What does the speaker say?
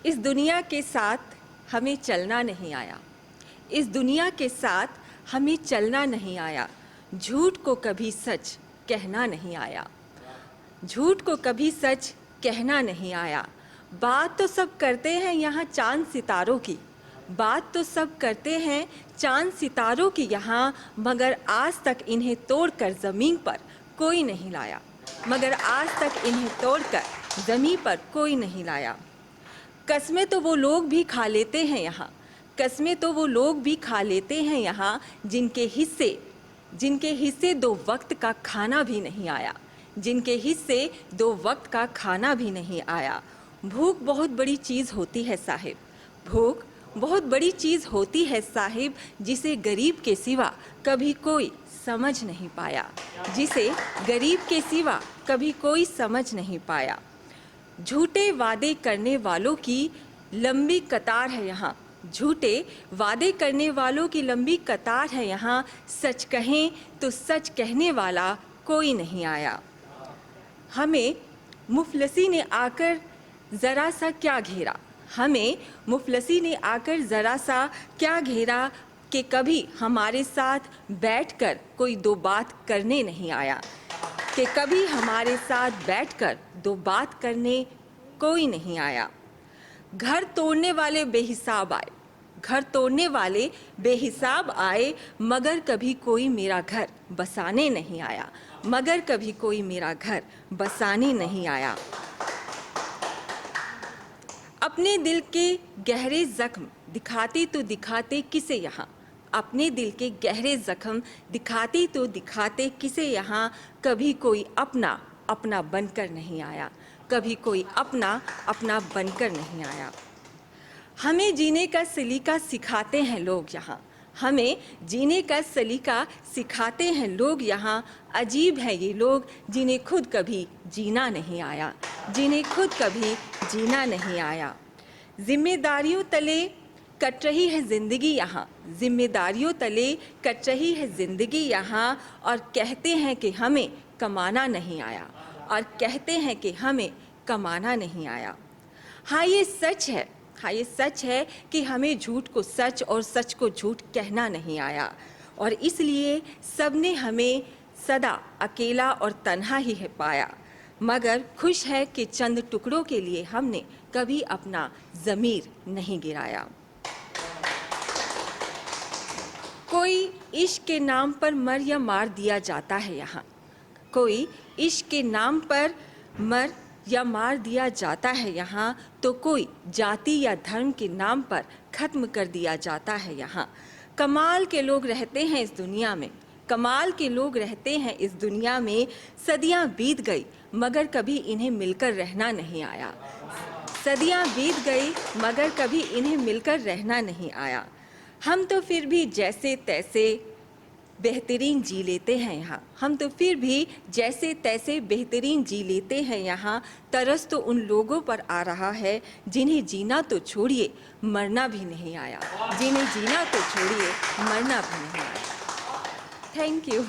इस दुनिया के साथ हमें चलना नहीं आया। इस दुनिया के साथ हमें चलना नहीं आया। झूठ को कभी सच कहना नहीं आया। झूठ को कभी सच कहना नहीं आया। बात तो सब करते हैं यहाँ चांद सितारों की। बात तो सब करते हैं चांद सितारों की यहाँ, मगर आज तक इन्हें तोड़कर ज़मीन पर कोई नहीं लाया। मगर आज तक इन्हें तोड़कर ज़मीन पर कोई नहीं लाया। कस्में तो वो लोग भी खा लेते हैं यहाँ। कस्में तो वो लोग भी खा लेते हैं यहाँ, जिनके हिस्से दो वक्त का खाना भी नहीं आया। जिनके हिस्से दो वक्त का खाना भी नहीं आया। भूख बहुत बड़ी चीज़ होती है साहिब। भूख बहुत बड़ी चीज़ होती है साहिब, जिसे गरीब के सिवा कभी कोई समझ नहीं पाया। जिसे गरीब के सिवा कभी कोई समझ नहीं पाया। झूठे वादे करने वालों की लंबी कतार है यहाँ। झूठे वादे करने वालों की लंबी कतार है यहाँ। सच कहें तो सच कहने वाला कोई नहीं आया। हमें मुफलसी ने आकर ज़रा सा क्या घेरा। हमें मुफलसी ने आकर ज़रा सा क्या घेरा, कि कभी हमारे साथ बैठकर कोई दो बात करने नहीं आया। कि कभी हमारे साथ बैठकर दो बात करने कोई नहीं आया। घर तोड़ने वाले बेहिसाब आए। घर तोड़ने वाले बेहिसाब आए, मगर कभी कोई मेरा घर बसाने नहीं आया। मगर कभी कोई मेरा घर बसाने नहीं आया। अपने दिल के गहरे ज़ख्म दिखाते तो दिखाते किसे यहाँ। अपने दिल के गहरे ज़ख्म दिखाते तो दिखाते किसे यहाँ। कभी कोई अपना अपना बनकर नहीं आया। कभी कोई अपना अपना बनकर नहीं आया। हमें जीने का सलीका सिखाते हैं लोग यहाँ। हमें जीने का सलीका सिखाते हैं लोग यहाँ। अजीब है ये लोग जिन्हें खुद कभी जीना नहीं आया। जिन्हें खुद कभी जीना नहीं आया। जिम्मेदारियों तले कट रही है ज़िंदगी यहाँ। जिम्मेदारियों तले कट रही है ज़िंदगी यहाँ। और कहते हैं कि हमें कमाना नहीं आया। और कहते हैं कि हमें कमाना नहीं आया। हाँ ये सच है। हाँ ये सच है कि हमें झूठ को सच और सच को झूठ कहना नहीं आया। और इसलिए सबने हमें सदा अकेला और तन्हा ही है पाया। मगर खुश है कि चंद टुकड़ों के लिए हमने कभी अपना ज़मीर नहीं गिराया। कोई इश्क के नाम पर मर या मार दिया जाता है यहाँ। कोई इश्क के नाम पर मर या मार दिया जाता है यहाँ, तो कोई जाति या धर्म के नाम पर ख़त्म कर दिया जाता है यहाँ। कमाल के लोग रहते हैं इस दुनिया में। कमाल के लोग रहते हैं इस दुनिया में। सदियां बीत गई मगर कभी इन्हें मिलकर रहना नहीं आया। सदियां बीत गई मगर कभी इन्हें मिलकर रहना नहीं आया। हम तो फिर भी जैसे तैसे बेहतरीन जी लेते हैं यहाँ। हम तो फिर भी जैसे तैसे बेहतरीन जी लेते हैं यहाँ। तरस तो उन लोगों पर आ रहा है जिन्हें जीना तो छोड़िए मरना भी नहीं आया। जिन्हें जीना तो छोड़िए मरना भी नहीं आया। Thank you.